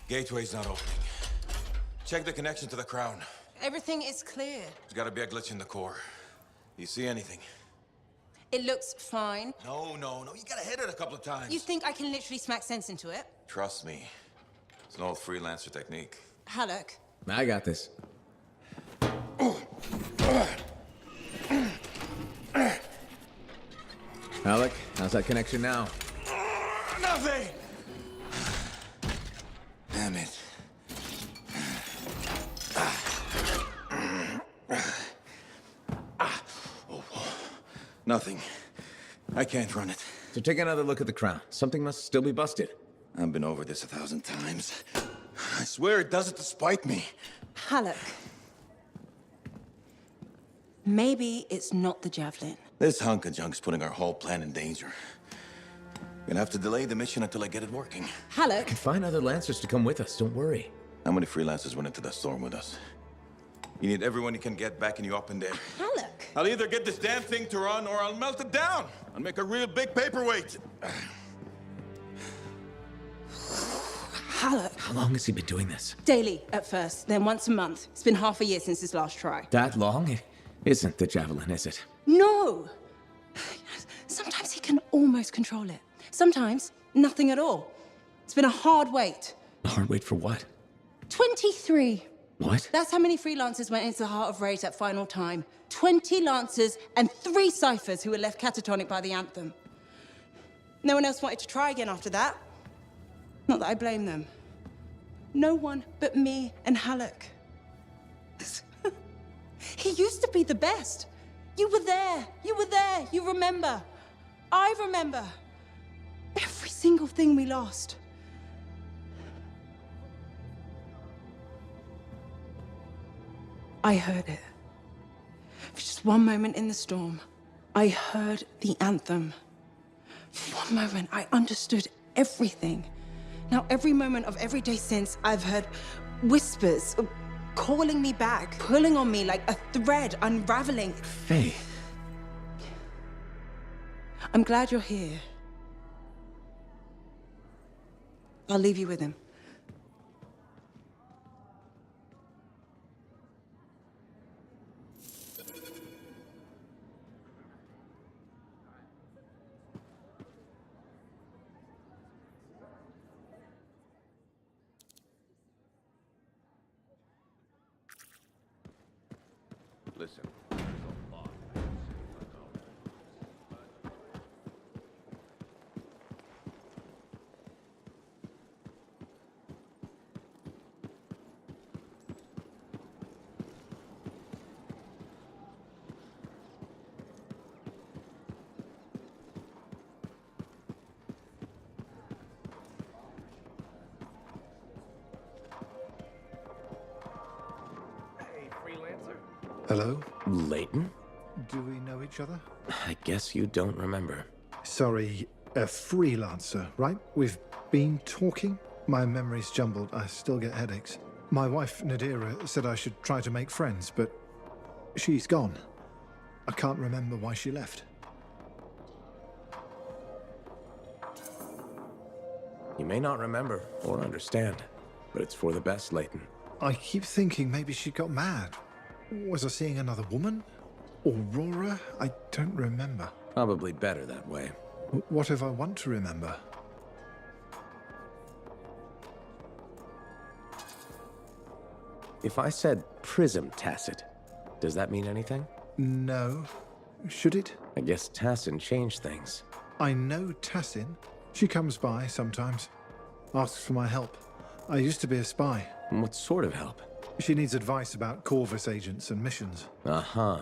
Gateway's not opening. Check the connection to the crown. Everything is clear. There's gotta be a glitch in the core. Do you see anything? It looks fine. No. You gotta hit it a couple of times. You think I can literally smack sense into it? Trust me. It's an old freelancer technique. Haluk. I got this. Haluk, how's that connection now? Nothing! Damn it. Nothing. I can't run it. So take another look at the crown. Something must still be busted. I've been over this 1,000 times. I swear it does it to spite me. Haluk. Maybe it's not the javelin. This hunk of junk's putting our whole plan in danger. Gonna have to delay the mission until I get it working. Haluk. Find other Lancers to come with us, don't worry. How many freelancers went into that storm with us? You need everyone you can get backing you up in there. Haluk. I'll either get this damn thing to run or I'll melt it down. I'll make a real big paperweight. Haluk. How long has he been doing this? Daily at first, then once a month. It's been half a year since his last try. That long? It isn't the javelin, is it? No! Sometimes he can almost control it. Sometimes, nothing at all. It's been a hard wait. A hard wait for what? 23. What? That's how many freelancers went into the heart of rage at final time. 20 lancers and 3 ciphers who were left catatonic by the Anthem. No one else wanted to try again after that. Not that I blame them. No one but me and Haluk. He used to be the best. You were there. You remember. I remember. Every single thing we lost. I heard it. For just one moment in the storm, I heard the anthem. For one moment, I understood everything. Now, every moment of every day since, I've heard whispers calling me back, pulling on me like a thread unraveling. Faye. I'm glad you're here. I'll leave you with him. Listen. Hello? Leighton? Do we know each other? I guess you don't remember. Sorry, a freelancer, right? We've been talking? My memory's jumbled. I still get headaches. My wife, Nadira, said I should try to make friends, but she's gone. I can't remember why she left. You may not remember or understand, but it's for the best, Leighton. I keep thinking maybe she got mad. Was I seeing another woman? Aurora? I don't remember. Probably better that way. What if I want to remember? If I said prism tacit, does that mean anything? No. Should it? I guess Tassin changed things. I know Tassin. She comes by sometimes. Asks for my help. I used to be a spy. What sort of help? She needs advice about Corvus agents and missions. Uh-huh.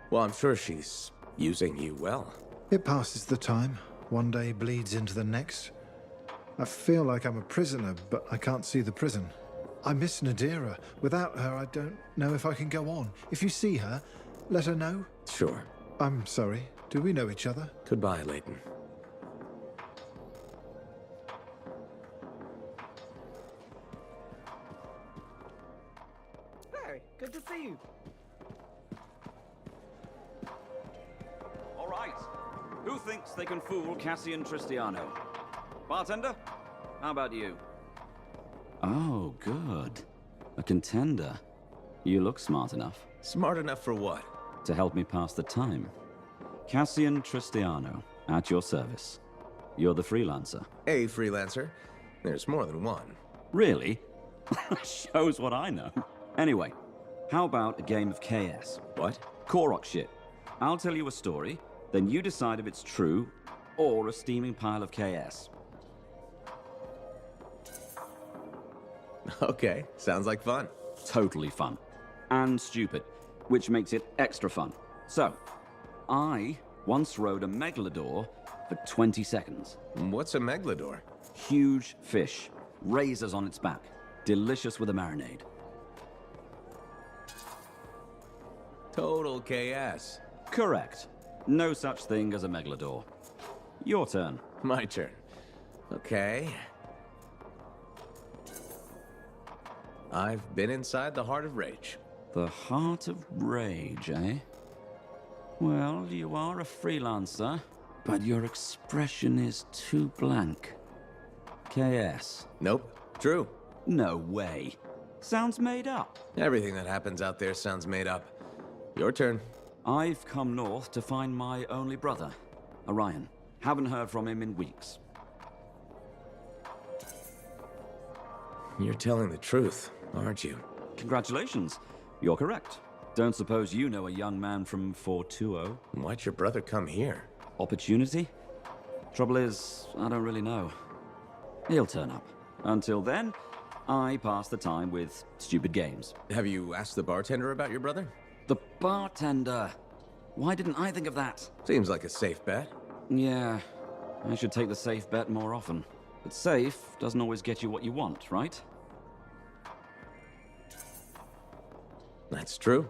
Well, I'm sure she's using you well. It passes the time. One day bleeds into the next. I feel like I'm a prisoner, but I can't see the prison. I miss Nadira. Without her, I don't know if I can go on. If you see her, let her know. Sure. I'm sorry. Do we know each other? Goodbye, Leighton. Hey, good to see you. All right. Who thinks they can fool Cassian Tristiano? Bartender? How about you? Oh, good. A contender. You look smart enough. Smart enough for what? To help me pass the time. Cassian Tristiano, at your service. You're the freelancer. A freelancer? There's more than one. Really? Shows what I know. Anyway, how about a game of KS? What? Korok shit. I'll tell you a story, then you decide if it's true or a steaming pile of KS. Okay, sounds like fun. Totally fun. And stupid, which makes it extra fun. So, I once rode a megalodor for 20 seconds. What's a megalodor? Huge fish, razors on its back, delicious with a marinade. Total KS. Correct. No such thing as a megalodor. Your turn. My turn. Okay. I've been inside the Heart of Rage. The Heart of Rage, eh? Well, you are a freelancer, but your expression is too blank. KS. Nope. True. No way. Sounds made up. Everything that happens out there sounds made up. Your turn. I've come north to find my only brother, Orion. Haven't heard from him in weeks. You're telling the truth, aren't you? Congratulations. You're correct. Don't suppose you know a young man from 420? Why'd your brother come here? Opportunity? Trouble is, I don't really know. He'll turn up. Until then, I pass the time with stupid games. Have you asked the bartender about your brother? The bartender. Why didn't I think of that? Seems like a safe bet. Yeah, I should take the safe bet more often. But safe doesn't always get you what you want, right? That's true.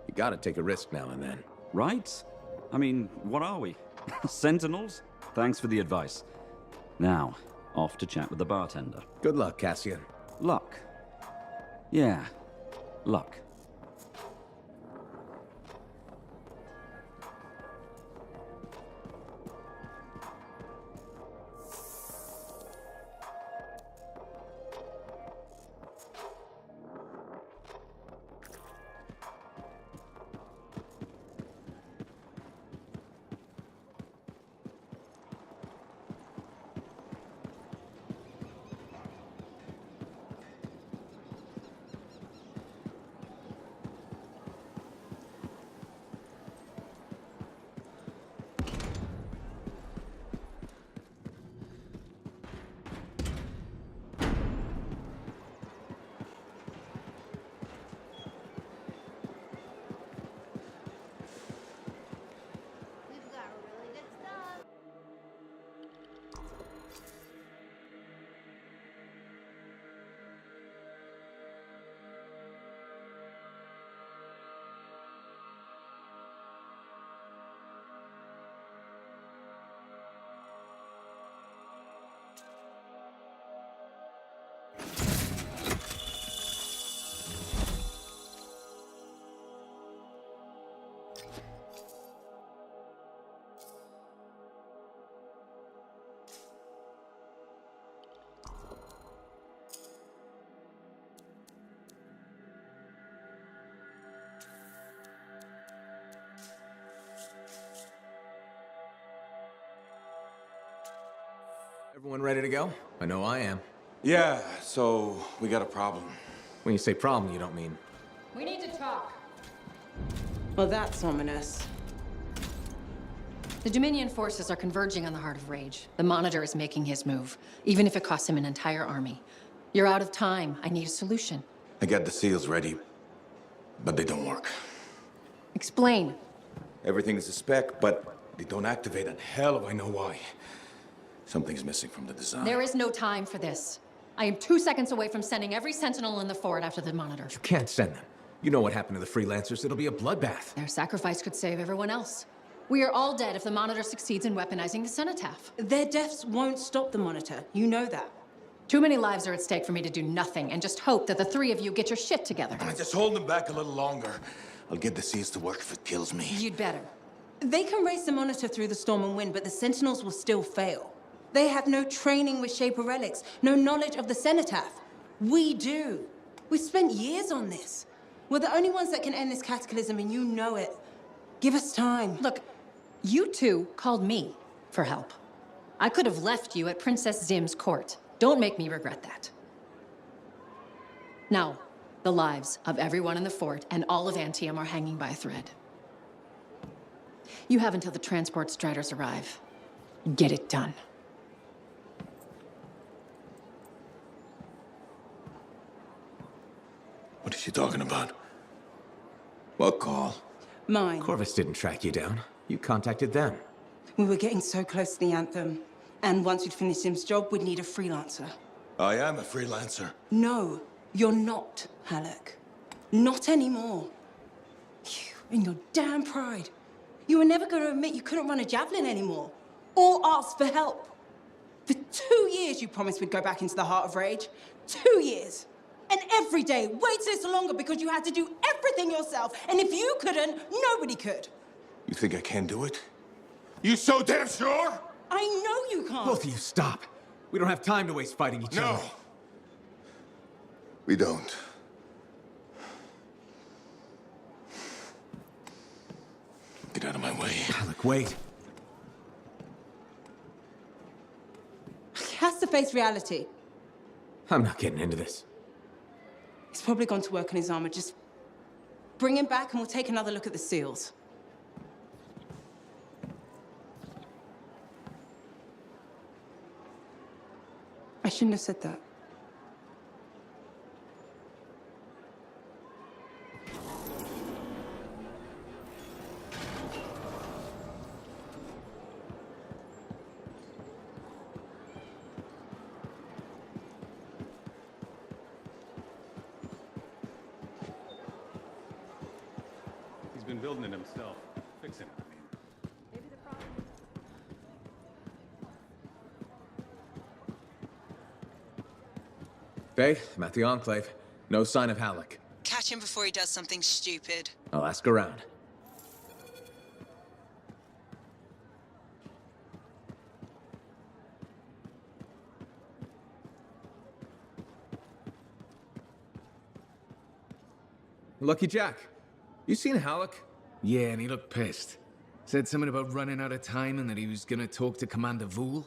You gotta take a risk now and then. Right? I mean, what are we? Sentinels? Thanks for the advice. Now, off to chat with the bartender. Good luck, Cassian. Luck. Yeah, luck. We've got really good stuff. Everyone ready to go? I know I am. Yeah, so we got a problem. When you say problem, you don't mean... We need to talk. Well, that's ominous. The Dominion forces are converging on the Heart of Rage. The Monitor is making his move, even if it costs him an entire army. You're out of time. I need a solution. I got the seals ready, but they don't work. Explain. Everything is a spec, but they don't activate, and hell if I know why. Something's missing from the design. There is no time for this. I am 2 seconds away from sending every Sentinel in the fort after the Monitor. You can't send them. You know what happened to the freelancers. It'll be a bloodbath. Their sacrifice could save everyone else. We are all dead if the Monitor succeeds in weaponizing the Cenotaph. Their deaths won't stop the Monitor. You know that. Too many lives are at stake for me to do nothing and just hope that the three of you get your shit together. Just hold them back a little longer. I'll get the seals to work if it kills me. You'd better. They can race the Monitor through the storm and win, but the Sentinels will still fail. They have no training with Shaper relics, no knowledge of the Cenotaph. We do. We've spent years on this. We're the only ones that can end this cataclysm, and you know it. Give us time. Look, you two called me for help. I could have left you at Princess Zim's court. Don't make me regret that. Now, the lives of everyone in the fort and all of Anthem are hanging by a thread. You have until the transport striders arrive. Get it done. What is she talking about? What call? Mine. Corvus didn't track you down. You contacted them. We were getting so close to the Anthem. And once we'd finished Sim's job, we'd need a freelancer. I am a freelancer. No, you're not, Halleck. Not anymore. You and your damn pride. You were never going to admit you couldn't run a javelin anymore. Or ask for help. For 2 years you promised we'd go back into the heart of rage. 2 years. And every day, wait this longer because you had to do everything yourself. And if you couldn't, nobody could. You think I can do it? You so damn sure? I know you can't. Both of you, stop. We don't have time to waste fighting each other. No. We don't. Get out of my way. Halleck, wait. He has to face reality. I'm not getting into this. He's probably gone to work on his armor. Just bring him back and we'll take another look at the seals. I shouldn't have said that. He's been building it himself. Fixing it, I mean. Faye, I'm at the Enclave. No sign of Halleck. Catch him before he does something stupid. I'll ask around. Lucky Jack, you seen Halleck? Yeah, and he looked pissed. Said something about running out of time and that he was gonna talk to Commander Vool.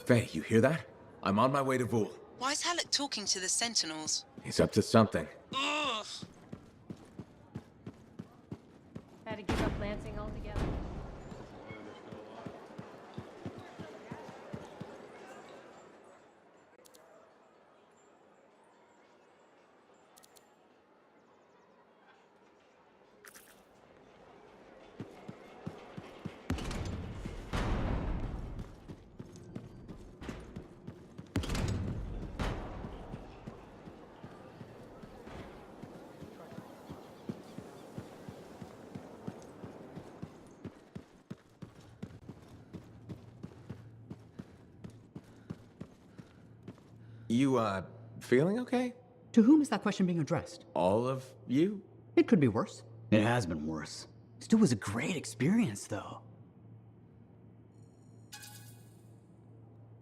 Faye, you hear that? I'm on my way to Vool. Why is Halleck talking to the Sentinels? He's up to something. Ugh! Had to give up Lansing altogether. You, feeling okay? To whom is that question being addressed? All of you? It could be worse. It has been worse. Still was a great experience, though.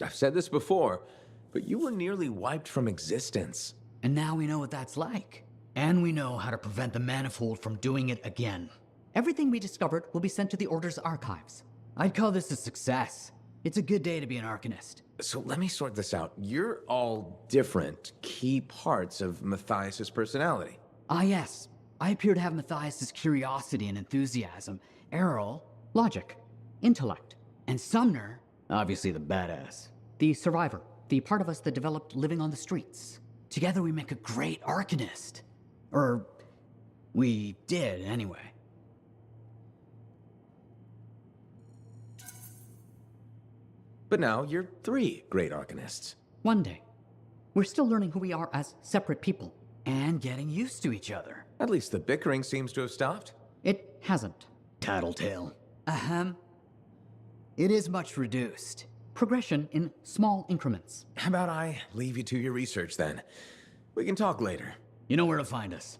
I've said this before, but you were nearly wiped from existence. And now we know what that's like. And we know how to prevent the Manifold from doing it again. Everything we discovered will be sent to the Order's archives. I'd call this a success. It's a good day to be an Arcanist. So let me sort this out. You're all different key parts of Matthias's personality. Ah, yes. I appear to have Matthias's curiosity and enthusiasm. Errol, logic, intellect. And Sumner, obviously the badass. The survivor, the part of us that developed living on the streets. Together we make a great Arcanist. Or, we did, anyway. But now you're 3 great Arcanists. One day. We're still learning who we are as separate people. And getting used to each other. At least the bickering seems to have stopped. It hasn't. Tattletale. Ahem. It is much reduced. Progression in small increments. How about I leave you to your research then? We can talk later. You know where to find us.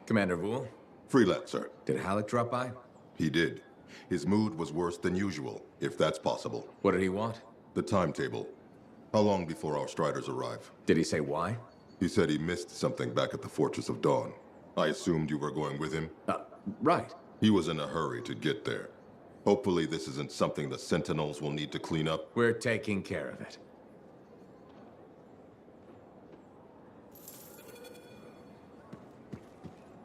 Commander Vool, Freelancer. did Halleck drop by? He did. His mood was worse than usual, if that's possible. What did he want? The timetable. How long before our Striders arrive? Did he say why? He said he missed something back at the Fortress of Dawn. I assumed you were going with him? Right. He was in a hurry to get there. Hopefully this isn't something the Sentinels will need to clean up. We're taking care of it.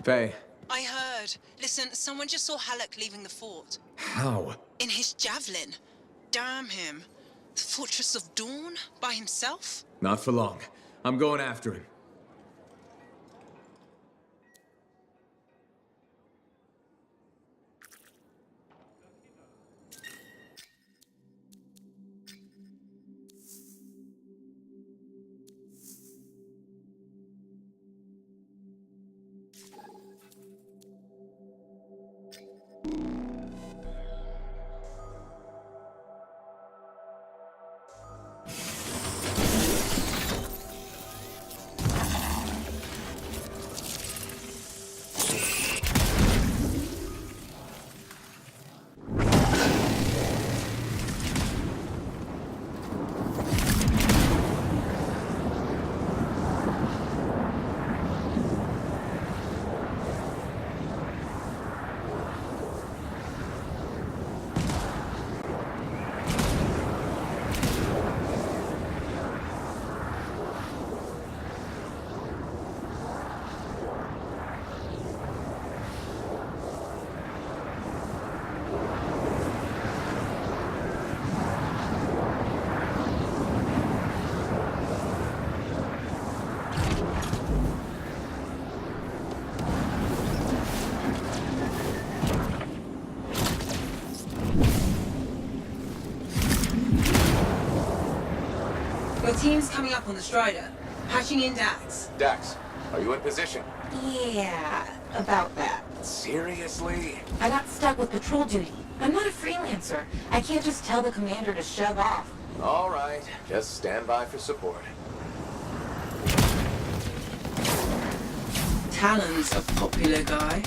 Faye. I heard. Listen, someone just saw Halleck leaving the fort. How? In his javelin. Damn him. The Fortress of Dawn? By himself? Not for long. I'm going after him. Your team's coming up on the Strider. Patching in Dax. Dax, are you in position? Yeah, about that. Seriously? I got stuck with patrol duty. I'm not a freelancer. I can't just tell the commander to shove off. All right, just stand by for support. Talon's a popular guy.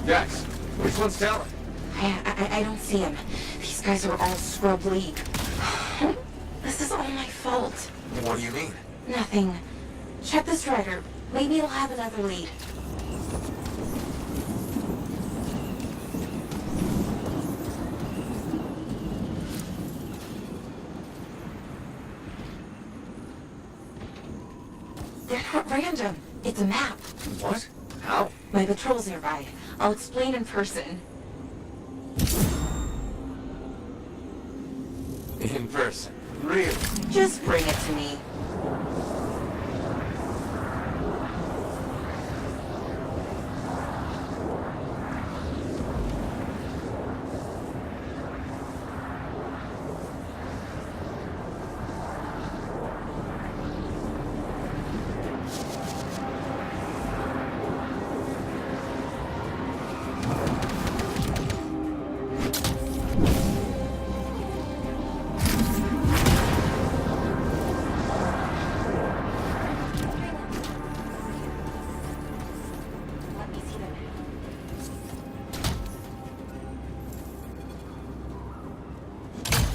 Dax, which one's Talon? I don't see him. These guys are all scrub league. This is all my fault. What do you mean? Nothing. Check the Strider. Maybe it'll have another lead. They're not random. It's a map. What? How? My patrol's nearby. I'll explain in person. In person? Really? Just bring it to me.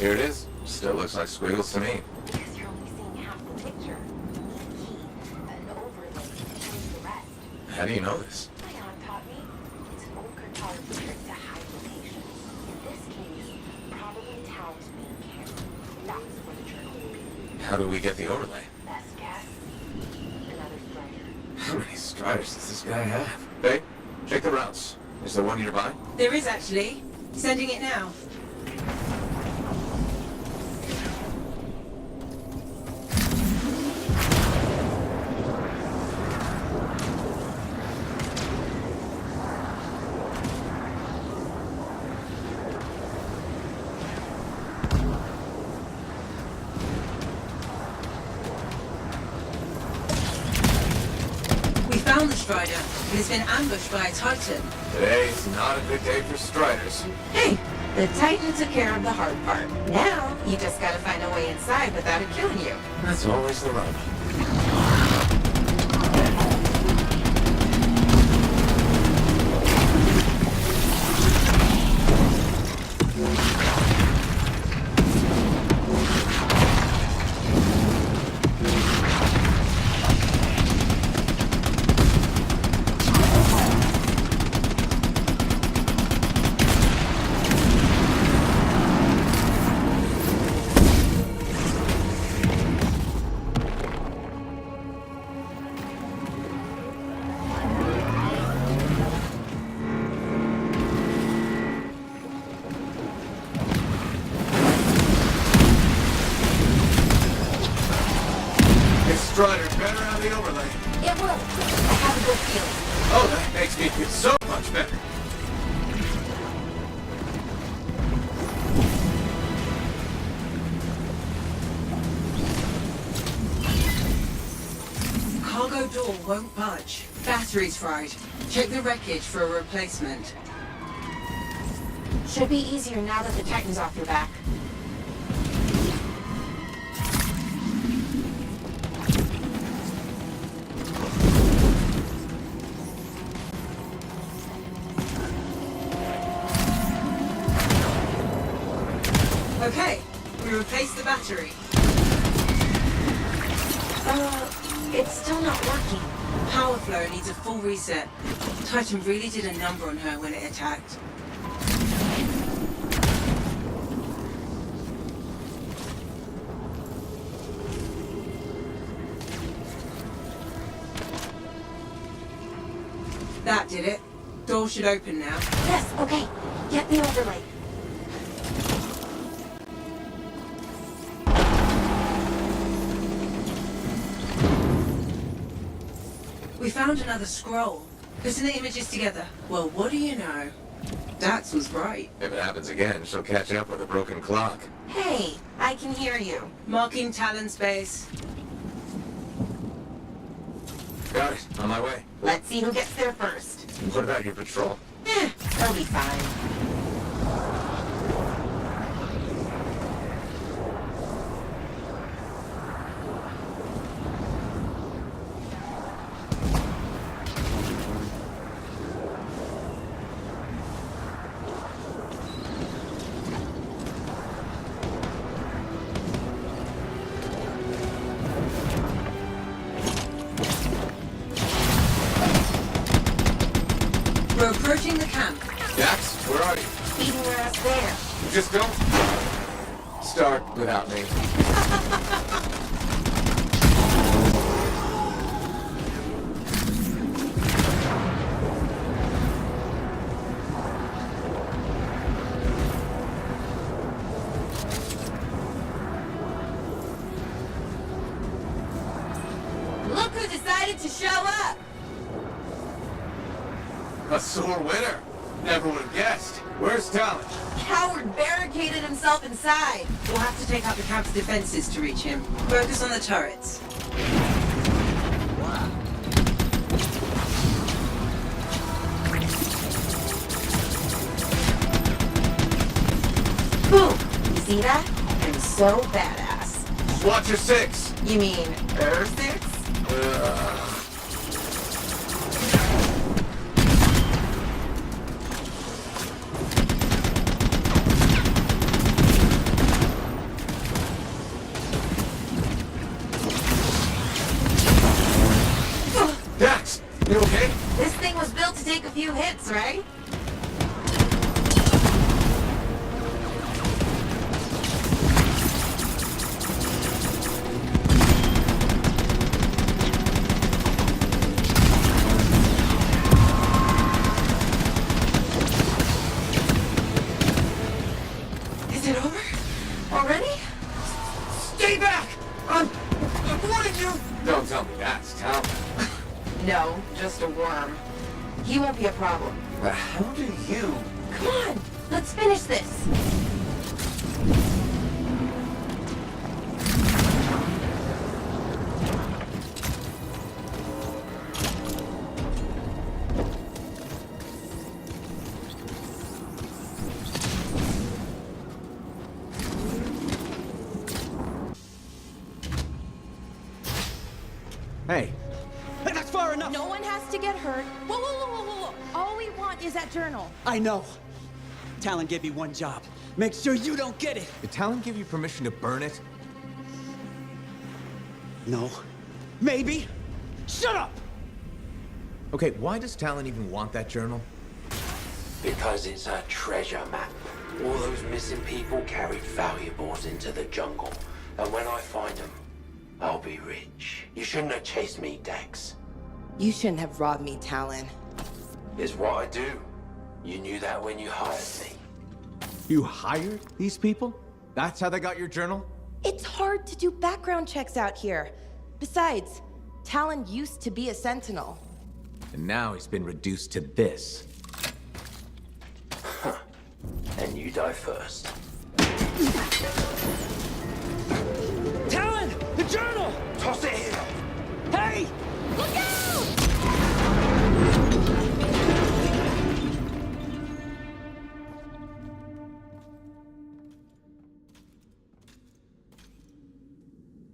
Here it is. Still looks like squiggles to me. Because you're only seeing half the picture. An overlay shows the rest. How do you know this? My aunt taught me. It's an old cartography trick to hide locations. In this case, probably Tao's main camp. That's where the journal will be. How do we get the overlay? Best guess? Another strider. How many striders does this guy have? Hey, check the routes. Is there one nearby? There is actually. Sending it now. We found the Strider, but it's been ambushed by a Titan. Today's not a good day for striders. Hey, the Titan took care of the hard part. Now, you just gotta find a way inside without it killing you. That's always the rub. Strider, better on the overlay. It will. I have a good feeling. Oh, that makes me feel so much better. Cargo door won't budge. Battery's fried. Check the wreckage for a replacement. Should be easier now that the Titan's off your back. Okay, we replaced the battery. It's still not working. Power flow needs a full reset. Titan really did a number on her when it attacked. That did it. Door should open now. Yes, okay. Get the overlay. We found another scroll. Putting the images together. Well, what do you know? Dax was right. If it happens again, she'll catch up with a broken clock. Hey, I can hear you. Marking Talon space. Got it. On my way. Let's see who gets there first. What about your patrol? They'll be fine. We're approaching the camp. Dax, where are you? Feeding us there. Just don't start without me. Look who decided to show up! A sore winner. Never would have guessed. Where's Talon? Coward barricaded himself inside. We'll have to take out the camp's defenses to reach him. Focus on the turrets. Boom! You see that? I'm so badass. Watch your six. You mean Earth 6? a worm. He won't be a problem. How do you... Come on, let's finish this. Hey, That's far enough! No one has to get hurt. Whoa, whoa, whoa, whoa, whoa, whoa. All we want is that journal. I know. Talon gave me one job. Make sure you don't get it. did Talon give you permission to burn it? No. Maybe. Shut up! Okay, why does Talon even want that journal? Because it's a treasure map. All those missing people carried valuables into the jungle. And when I find them, I'll be rich. You shouldn't have chased me, Dax. You shouldn't have robbed me, Talon. It's what I do. You knew that when you hired me. You hired these people? That's how they got your journal? It's hard to do background checks out here. Besides, Talon used to be a sentinel. And now he's been reduced to this. Huh. And you die first. Talon! The journal! Toss it here! Hey! Look out!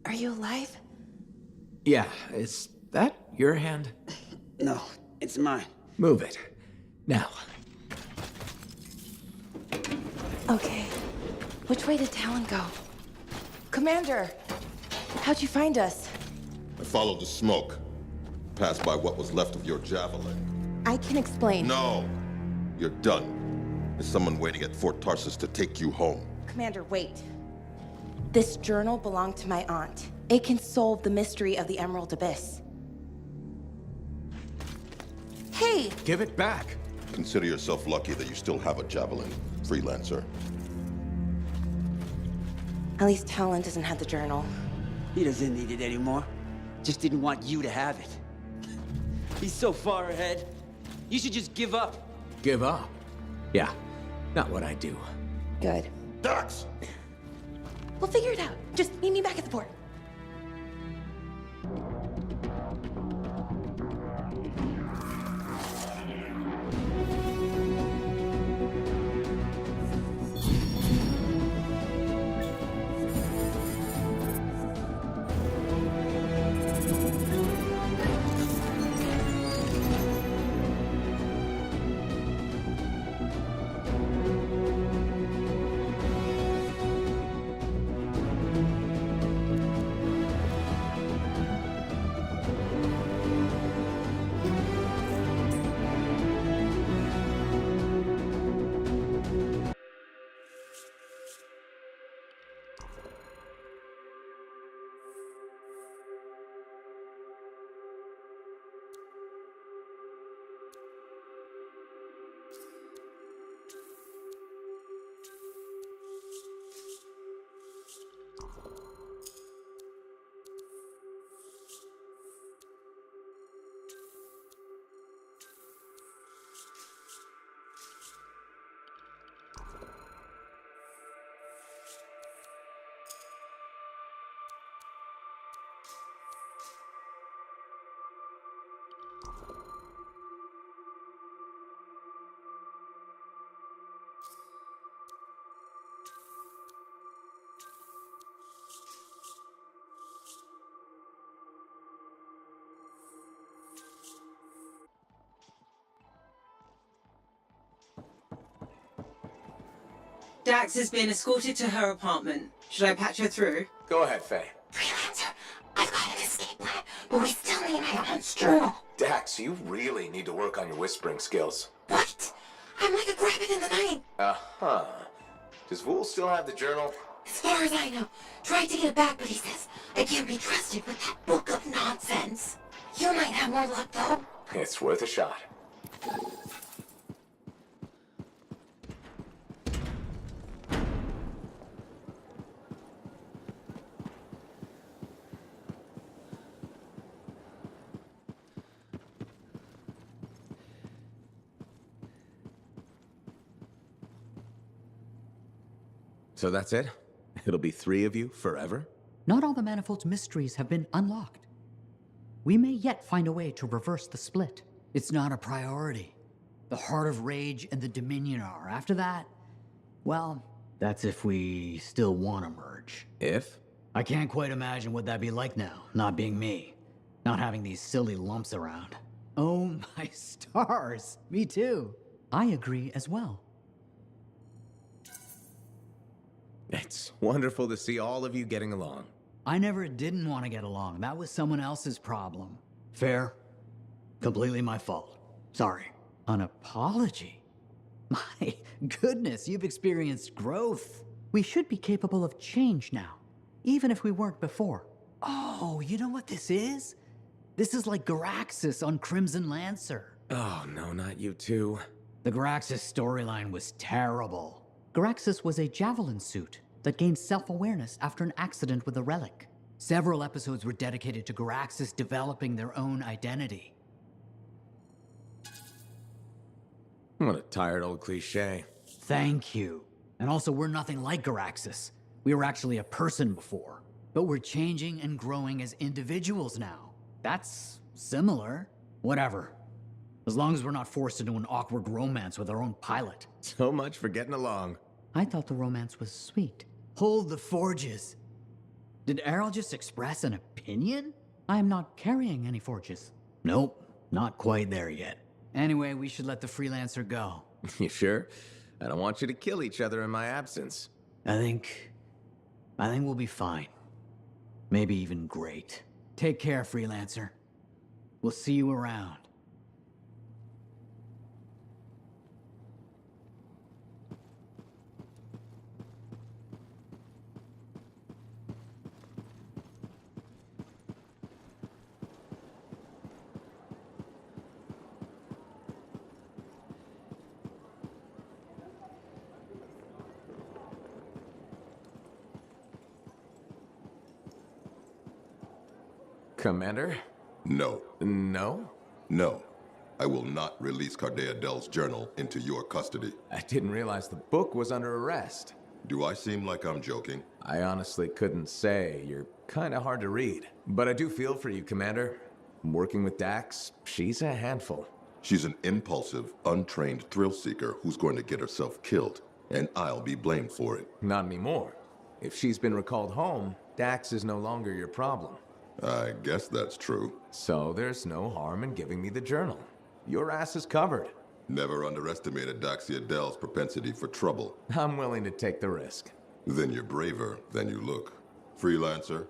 Are you alive? Yeah, is that your hand? No, it's mine. Move it. Now. Okay. Which way did Talon go? Commander! How'd you find us? I followed the smoke. Passed by what was left of your javelin. I can explain. No! You're done. There's someone waiting at Fort Tarsus to take you home. Commander, wait. This journal belonged to my aunt. It can solve the mystery of the Emerald Abyss. Hey! Give it back. Consider yourself lucky that you still have a javelin, freelancer. At least Talon doesn't have the journal. He doesn't need it anymore. Just didn't want you to have it. He's so far ahead. You should just give up. Give up? Yeah, not what I do. Good. Dax! We'll figure it out. Just meet me back at the port. Dax has been escorted to her apartment. Should I patch her through? Go ahead, Faye. Freelancer, I've got an escape plan, but we still need my aunt's journal. Dax, you really need to work on your whispering skills. What? I'm like a rabbit in the night. Uh-huh. Does Vool still have the journal? As far as I know, tried to get it back, but he says I can't be trusted with that book of nonsense. You might have more luck, though. It's worth a shot. So that's it? It'll be 3 of you forever? Not all the Manifold's mysteries have been unlocked. We may yet find a way to reverse the split. It's not a priority. The Heart of Rage and the Dominion are. After that, well, that's if we still want to merge. If? I can't quite imagine what that'd be like now, not being me. Not having these silly lumps around. Oh my stars, me too. I agree as well. It's wonderful to see all of you getting along. I never didn't want to get along. That was someone else's problem. Fair. Completely my fault. Sorry. An apology? My goodness, you've experienced growth. We should be capable of change now, even if we weren't before. Oh, you know what this is? This is like Garaxus on Crimson Lancer. Oh, no, not you two. The Garaxus storyline was terrible. Garaxus was a javelin suit that gained self-awareness after an accident with a relic. Several episodes were dedicated to Garaxus developing their own identity. What a tired old cliche. Thank you. And also, we're nothing like Garaxus. We were actually a person before. But we're changing and growing as individuals now. That's similar. Whatever. As long as we're not forced into an awkward romance with our own pilot. So much for getting along. I thought the romance was sweet. Hold the forges. Did Errol just express an opinion? I am not carrying any forges. Nope, not quite there yet. Anyway, we should let the freelancer go. You sure? I don't want you to kill each other in my absence. I think we'll be fine. Maybe even great. Take care, freelancer. We'll see you around. Commander? No. No? No. I will not release Cardea Del's journal into your custody. I didn't realize the book was under arrest. Do I seem like I'm joking? I honestly couldn't say. You're kind of hard to read. But I do feel for you, Commander. Working with Dax, she's a handful. She's an impulsive, untrained thrill seeker who's going to get herself killed, and I'll be blamed for it. Not anymore. If she's been recalled home, Dax is no longer your problem. I guess that's true. So there's no harm in giving me the journal. Your ass is covered. Never underestimated Daxia Del's propensity for trouble. I'm willing to take the risk. Then you're braver than you look. Freelancer?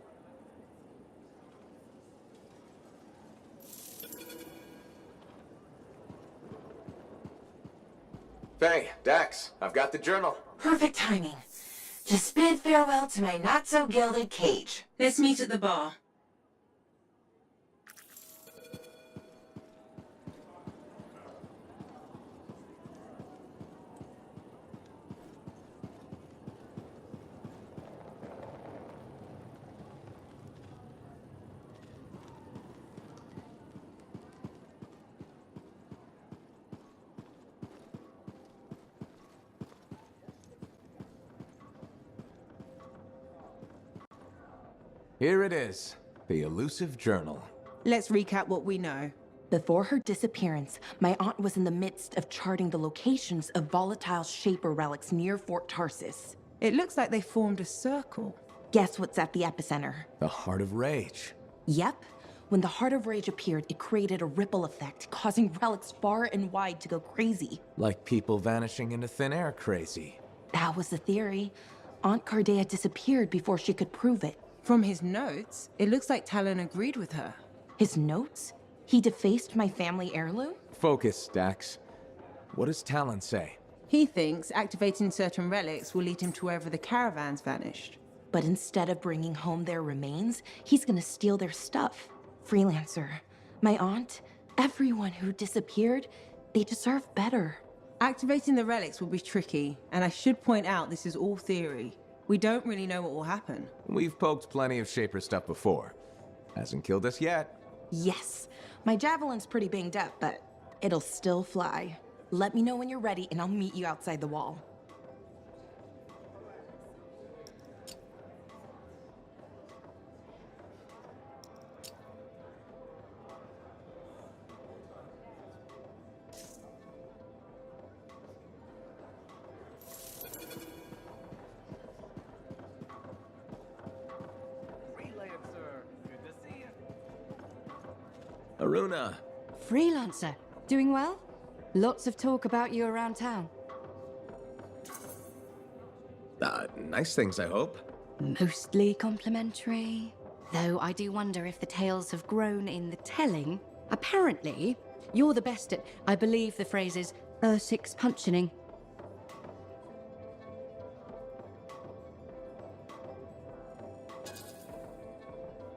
Hey, Dax, I've got the journal. Perfect timing. Just bid farewell to my not-so-gilded cage. Let's meet at the bar. Here it is, the elusive journal. Let's recap what we know. Before her disappearance, my aunt was in the midst of charting the locations of volatile Shaper relics near Fort Tarsis. It looks like they formed a circle. Guess what's at the epicenter? The Heart of Rage. Yep. When the Heart of Rage appeared, it created a ripple effect, causing relics far and wide to go crazy. Like people vanishing into thin air crazy. That was the theory. Aunt Cardea disappeared before she could prove it. From his notes, it looks like Talon agreed with her. His notes? He defaced my family heirloom? Focus, Dax. What does Talon say? He thinks activating certain relics will lead him to wherever the caravans vanished. But instead of bringing home their remains, he's gonna steal their stuff. Freelancer, my aunt, everyone who disappeared, they deserve better. Activating the relics will be tricky, and I should point out this is all theory. We don't really know what will happen. We've poked plenty of Shaper stuff before. Hasn't killed us yet. Yes. My javelin's pretty banged up, but it'll still fly. Let me know when you're ready, and I'll meet you outside the wall. Aruna! Freelancer. Doing well? Lots of talk about you around town. Nice things, I hope. Mostly complimentary. Though I do wonder if the tales have grown in the telling. Apparently, you're the best at, I believe the phrase is, six punching.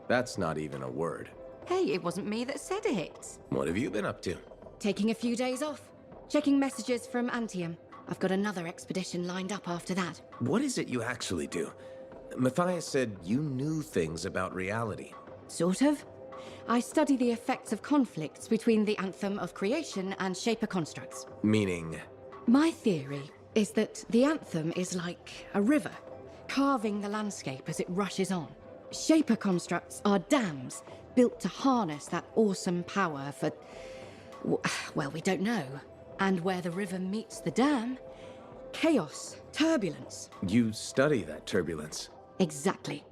That's not even a word. Hey, it wasn't me that said it. What have you been up to? Taking a few days off. Checking messages from Anthem. I've got another expedition lined up after that. What is it you actually do? Matthias said you knew things about reality. Sort of. I study the effects of conflicts between the Anthem of creation and Shaper constructs. Meaning? My theory is that the Anthem is like a river, carving the landscape as it rushes on. Shaper constructs are dams built to harness that awesome power for... well, we don't know. And where the river meets the dam, chaos, turbulence. You study that turbulence. Exactly.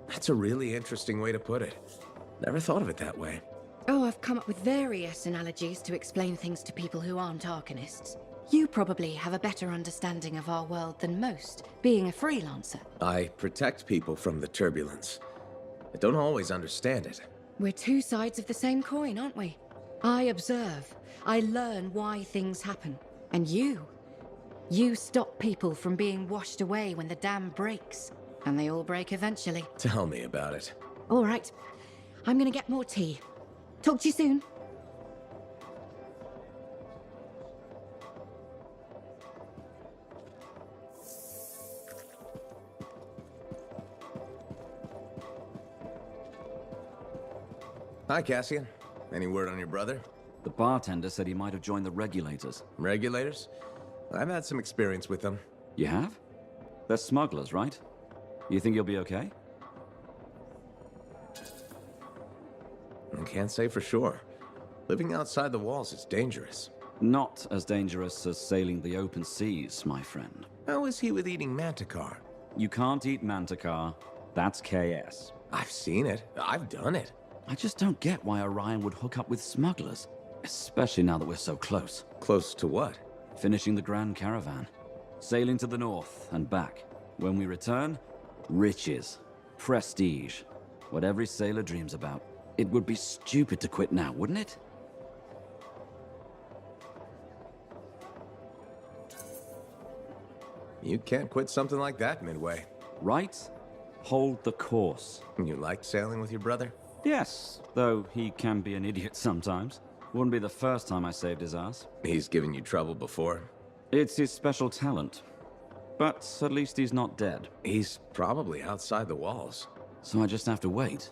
That's a really interesting way to put it. Never thought of it that way. Oh, I've come up with various analogies to explain things to people who aren't Arcanists. You probably have a better understanding of our world than most, being a freelancer. I protect people from the turbulence. I don't always understand it. We're two sides of the same coin, aren't we? I observe. I learn why things happen. And you stop people from being washed away when the dam breaks. And they all break eventually. Tell me about it. All right. I'm gonna get more tea. Talk to you soon. Hi, Cassian. Any word on your brother? The bartender said he might have joined the regulators. Regulators? I've had some experience with them. You have? They're smugglers, right? You think you'll be okay? I can't say for sure. Living outside the walls is dangerous. Not as dangerous as sailing the open seas, my friend. How is he with eating manticar? You can't eat manticar. That's KS. I've seen it. I've done it. I just don't get why Orion would hook up with smugglers. Especially now that we're so close. Close to what? Finishing the Grand Caravan. Sailing to the north and back. When we return, riches. Prestige. What every sailor dreams about. It would be stupid to quit now, wouldn't it? You can't quit something like that midway. Right? Hold the course. You like sailing with your brother? Yes, though he can be an idiot sometimes. Wouldn't be the first time I saved his ass. He's given you trouble before. It's his special talent. But at least he's not dead. He's probably outside the walls. So I just have to wait.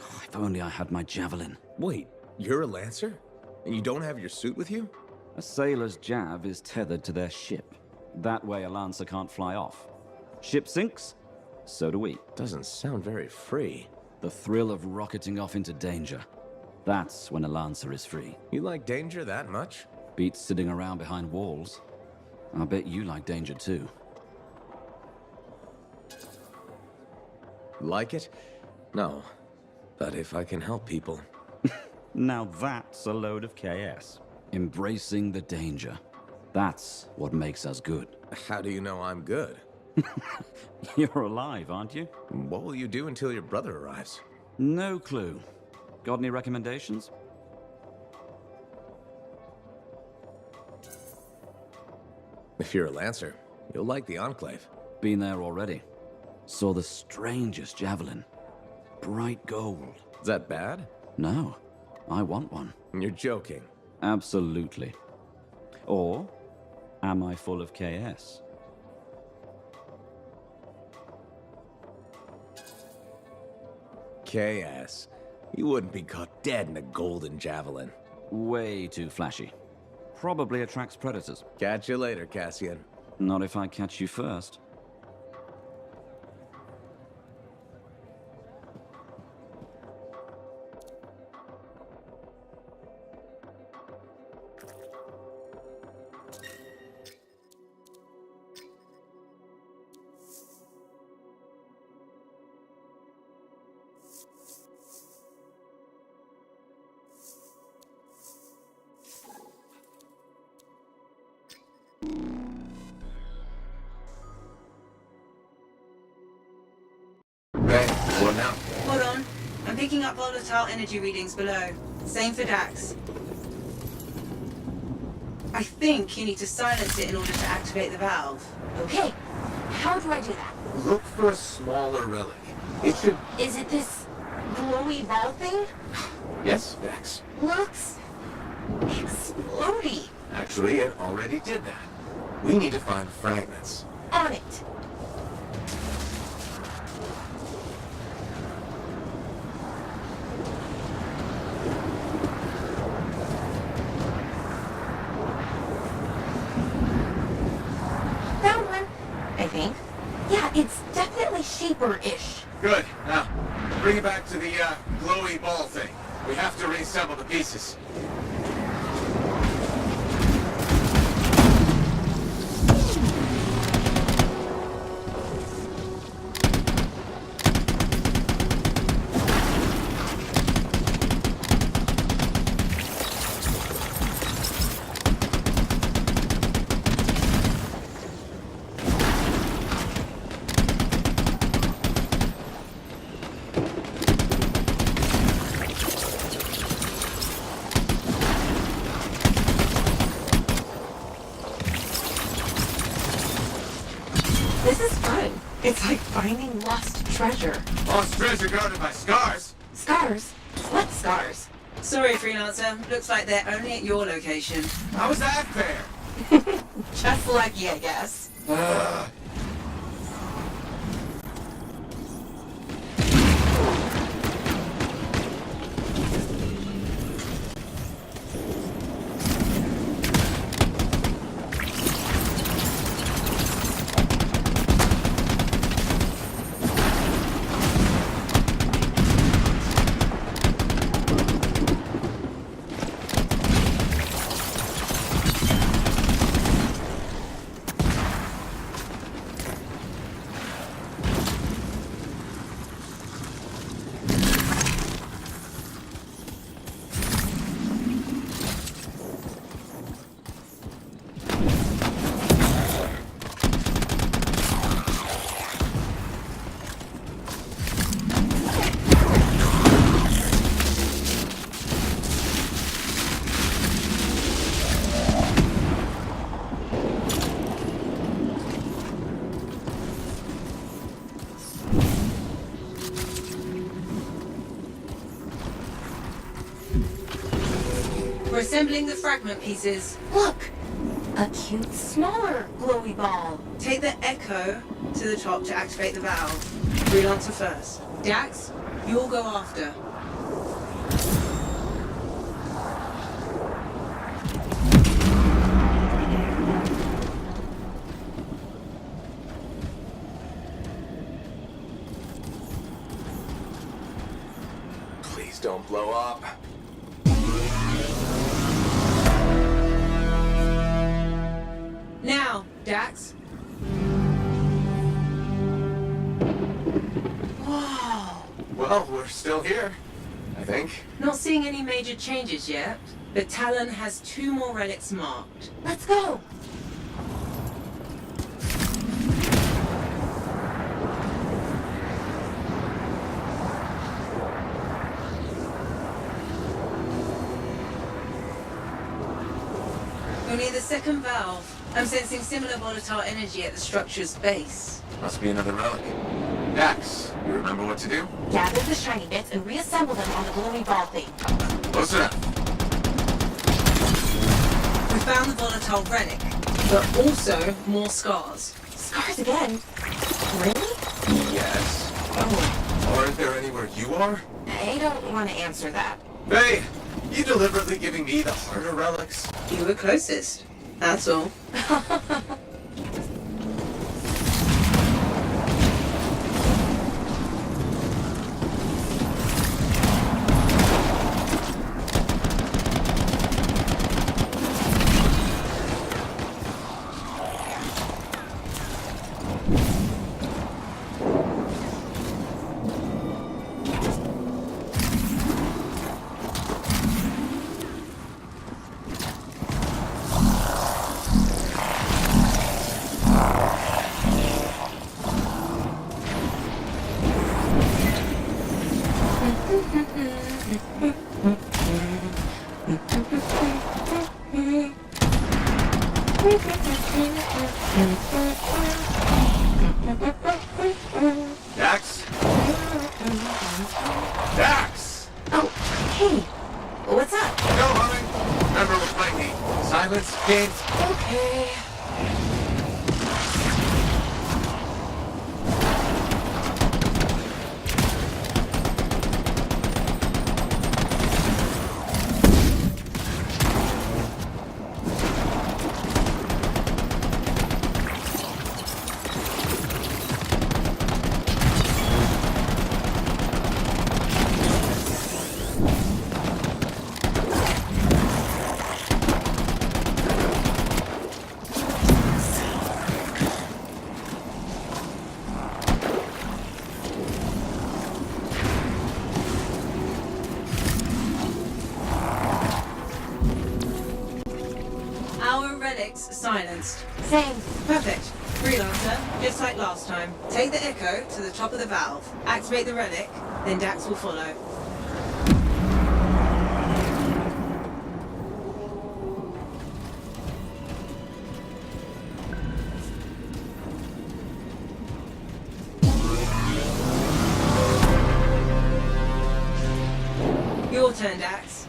Oh, if only I had my javelin. Wait, you're a lancer? And you don't have your suit with you? A sailor's jav is tethered to their ship. That way a lancer can't fly off. Ship sinks, so do we. Doesn't sound very free. The thrill of rocketing off into danger. That's when a lancer is free. You like danger that much? Beats sitting around behind walls. I bet you like danger too. Like it? No. But if I can help people... Now that's a load of KS. Embracing the danger. That's what makes us good. How do you know I'm good? You're alive, aren't you? What will you do until your brother arrives? No clue. Got any recommendations? If you're a lancer, you'll like the Enclave. Been there already. Saw the strangest javelin. Bright gold. Is that bad? No. I want one. You're joking. Absolutely. Or am I full of KS? KS. You wouldn't be caught dead in a golden javelin. Way too flashy. Probably attracts predators. Catch you later, Cassian. Not if I catch you first. What now? Hold on. I'm picking up volatile energy readings below. Same for Dax. I think you need to silence it in order to activate the valve. Okay, how do I do that? Look for a smaller relic. It should... Is it this glowy ball thing? Yes, Dax. Looks explodey. Actually, it already did that. We need to find fragments. On it. Found one, I think. Yeah, it's definitely shaper-ish. Good. Now, bring it back to the, glowy ball thing. We have to reassemble the pieces. This is fun. It's like finding lost treasure. Lost treasure guarded by scars. Scars? What scars? Sorry, Freelancer. Looks like they're only at your location. How was that fair? Just lucky, I guess. We're assembling the fragment pieces. Look! A cute, smaller glowy ball. Take the Echo to the top to activate the valve. Freelancer first. Dax, you'll go after. Please don't blow up. Now, Dax. Whoa. Well, we're still here, I think. Not seeing any major changes yet, but Talon has 2 more relics marked. Let's go! We're near the second valve. I'm sensing similar volatile energy at the structure's base. Must be another relic. Dax, you remember what to do? Gather the shiny bits and reassemble them on the glowy ball thing. Close enough. We found the volatile relic, but also more scars. Scars again? Really? Yes. Oh, Aren't there anywhere you are? I don't want to answer that. Hey, you deliberately giving me the harder relics? You were closest. That's all. Dax? Dax! Oh, hey. What's up? No humming. Remember with Mikey. Silence, game. Okay. Silenced. Same. Perfect. Freelancer, just like last time. Take the Echo to the top of the valve, activate the relic, then Dax will follow. Your turn, Dax.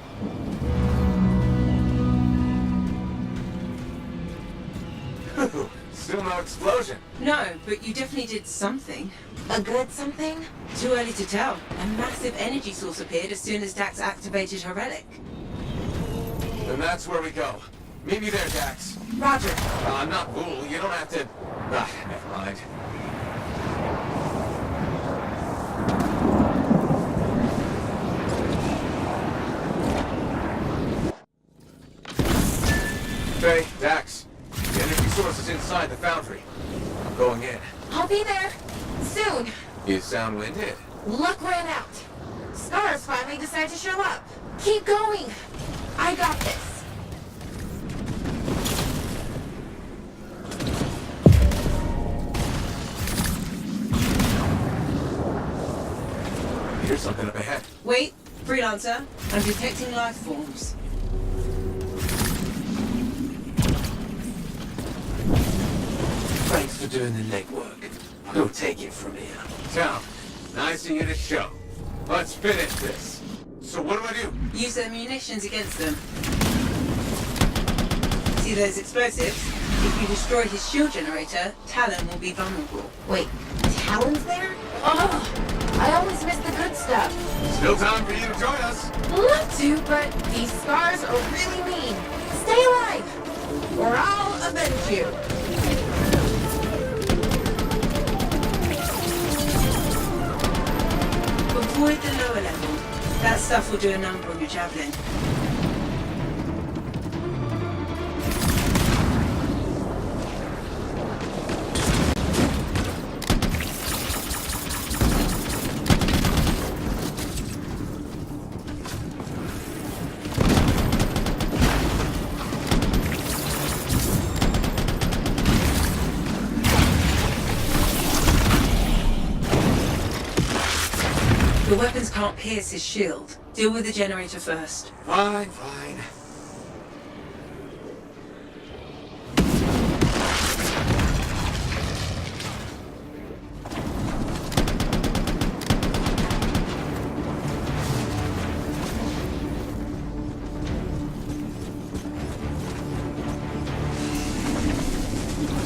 Still no explosion. No, but you definitely did something. A good something? Too early to tell. A massive energy source appeared as soon as Dax activated her relic. Then that's where we go. Meet me there, Dax. Roger. I'm not fool. You don't have to... never mind. Hey, Dax. The energy source is inside the foundry. I'm going in. I'll be there. Soon. You sound winded. Luck ran out. Scars finally decided to show up. Keep going. I got this. Here's something up ahead. Wait, Freelancer. I'm detecting life forms. Thanks for doing the legwork. We'll take it from here. Town, nice of you to show. Let's finish this. So what do I do? Use their munitions against them. See those explosives? If you destroy his shield generator, Talon will be vulnerable. Wait, Talon's there? Oh, I always miss the good stuff. Still time for you to join us. Love to, but these scars are really mean. Stay alive, or I'll avenge you. Avoid the lower level. That stuff will do a number on your javelin. The weapons can't pierce his shield. Deal with the generator first. Fine, fine.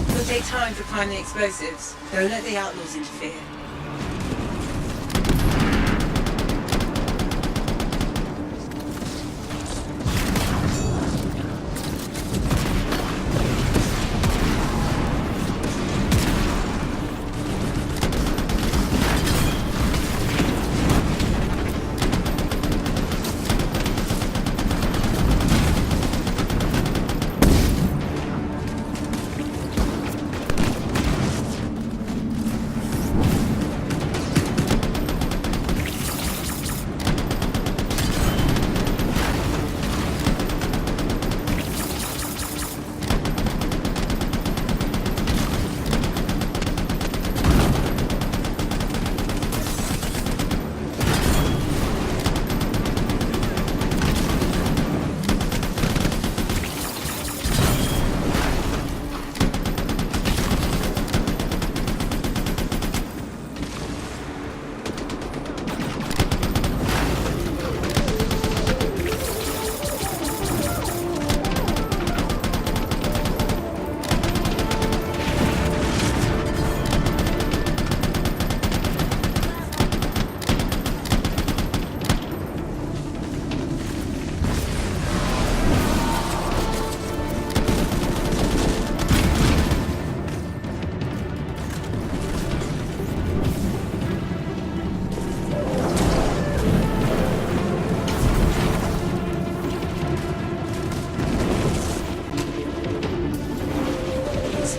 It'll take time to climb the explosives. Don't let the outlaws interfere.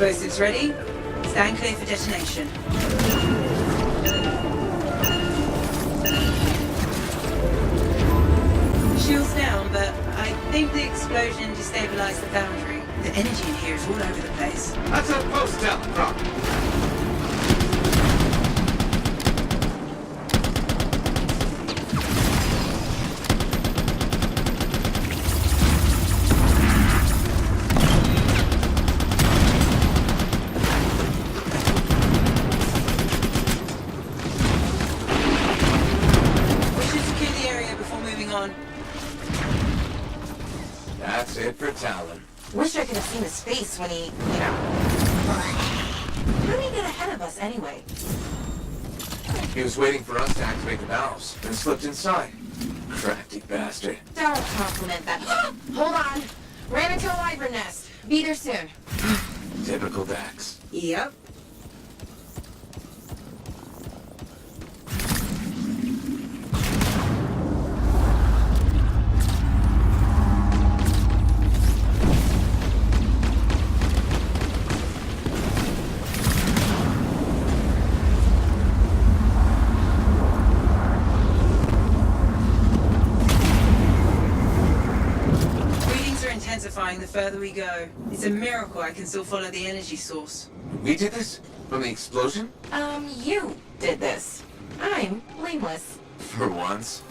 Explosives ready. Stand clear for detonation. Shields down, but I think the explosion destabilized the boundary. The energy in here is all over the place. That's a post down, Kрафт. We should secure the area before moving on. That's it for Talon. Wish I could have seen his face when he, How did he get ahead of us anyway? He was waiting for us to activate the valves, and slipped inside. Crafty bastard. Don't compliment that. Hold on. Ran into a wyvern nest. Be there soon. Typical Dax. Yep. Intensifying the further we go. It's a miracle I can still follow the energy source. We did this? From the explosion? You did this. I'm blameless. For once.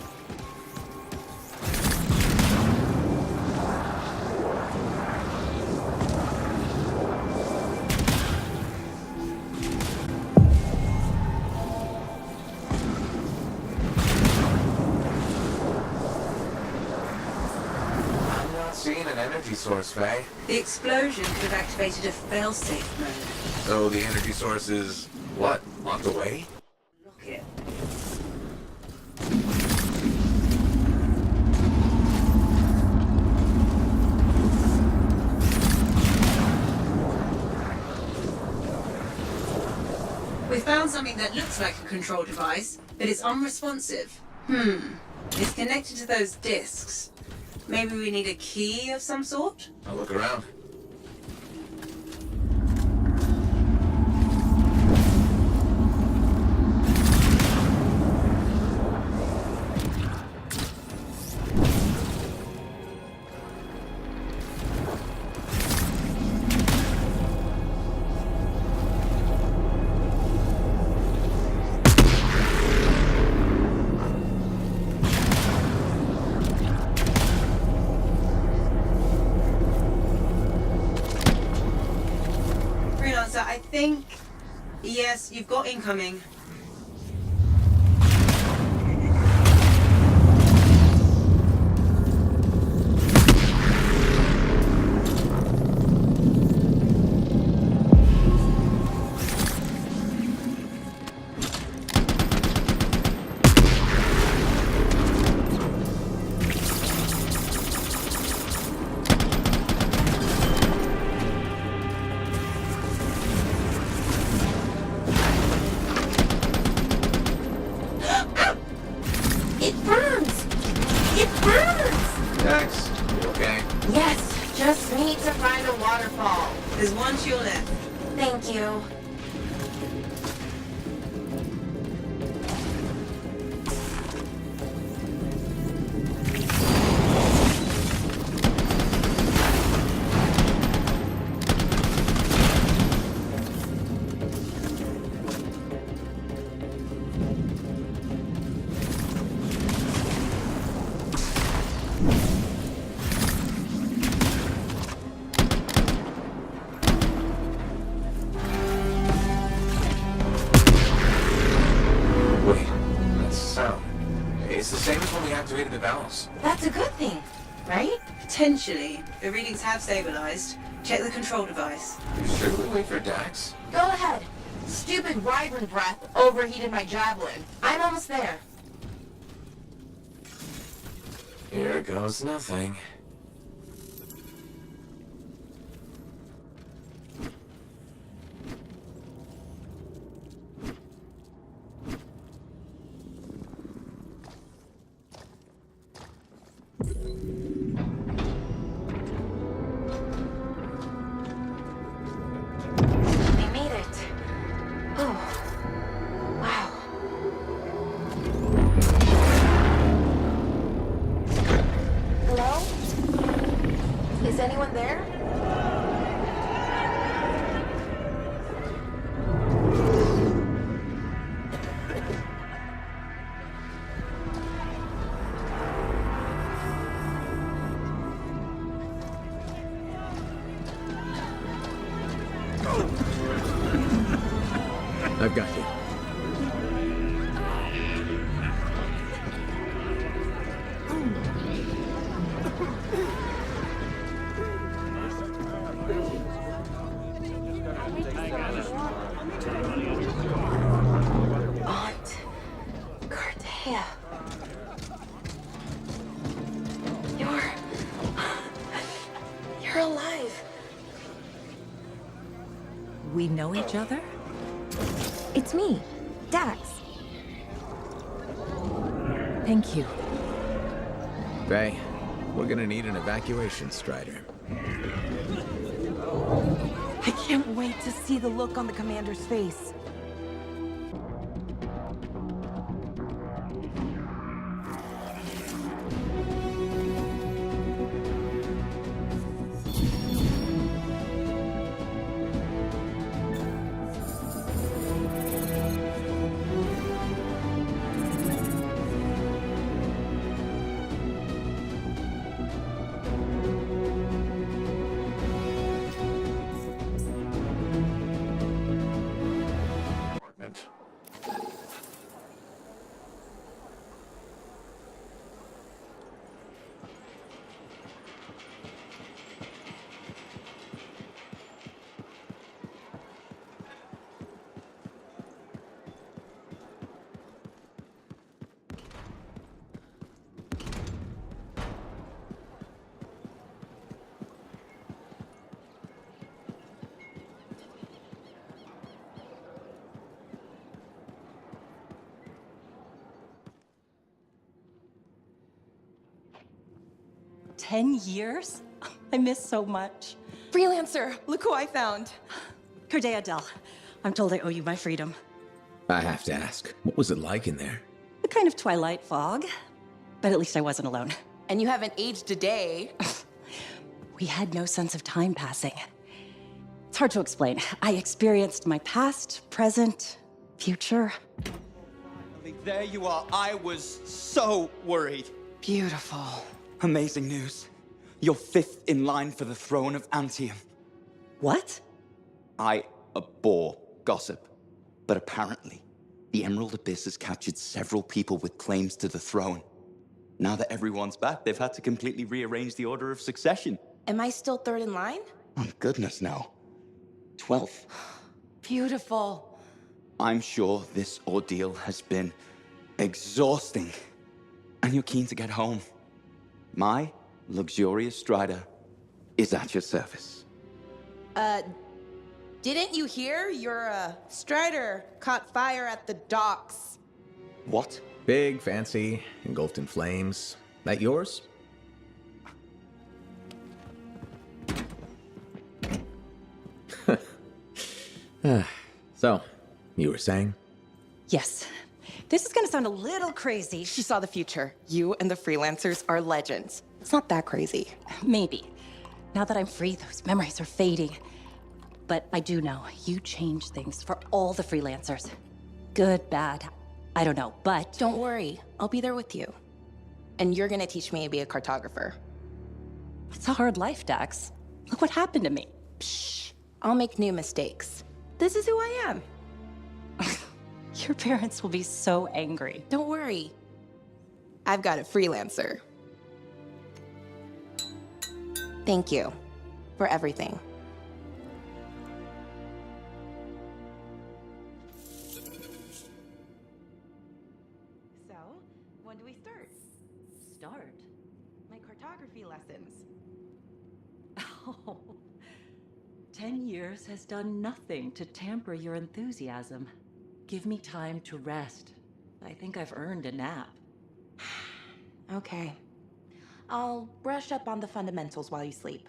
Seeing an energy source, Faye. The explosion could have activated a failsafe mode. So the energy source is, what, locked away? Look it. We found something that looks like a control device, but it's unresponsive. It's connected to those discs. Maybe we need a key of some sort? I'll look around. Yes, you've got incoming. There's one shield left. Thank you. Activated the valves. That's a good thing, right? Potentially. The readings have stabilized. Check the control device. Should we wait for Dax? Go ahead. Stupid wyvern breath overheated my javelin. I'm almost there. Here goes nothing. Is anyone there? I've got you. Aunt Cardea. You're alive. We know each other? It's me, Dax. Thank you. Faye, we're gonna need an evacuation strider. I can't wait to see the look on the commander's face. $10 I miss so much. Freelancer, look who I found. Cardea Del, I'm told I owe you my freedom. I have to ask, what was it like in there? A kind of twilight fog, but at least I wasn't alone. And you haven't aged a day. We had no sense of time passing. It's hard to explain. I experienced my past, present, future. There you are. I was so worried. Beautiful. Amazing news. You're 5th in line for the throne of Anthem. What? I abhor gossip. But apparently, the Emerald Abyss has captured several people with claims to the throne. Now that everyone's back, they've had to completely rearrange the order of succession. Am I still 3rd in line? Oh, goodness, no. 12th. Beautiful. I'm sure this ordeal has been exhausting. And you're keen to get home. My luxurious strider is at your service. Didn't you hear? Your, strider caught fire at the docks. What? Big, fancy, engulfed in flames. That yours? So, you were saying? Yes. This is gonna sound a little crazy. She saw the future. You and the freelancers are legends. It's not that crazy. Maybe. Now that I'm free, those memories are fading. But I do know you changed things for all the freelancers. Good, bad, I don't know, but... Don't worry, I'll be there with you. And you're gonna teach me to be a cartographer. It's a hard life, Dax. Look what happened to me. Shh, I'll make new mistakes. This is who I am. Your parents will be so angry. Don't worry. I've got a freelancer. Thank you for everything. So, when do we start? Start? My cartography lessons. Oh, 10 years has done nothing to tamper your enthusiasm. Give me time to rest. I think I've earned a nap. Okay. I'll brush up on the fundamentals while you sleep.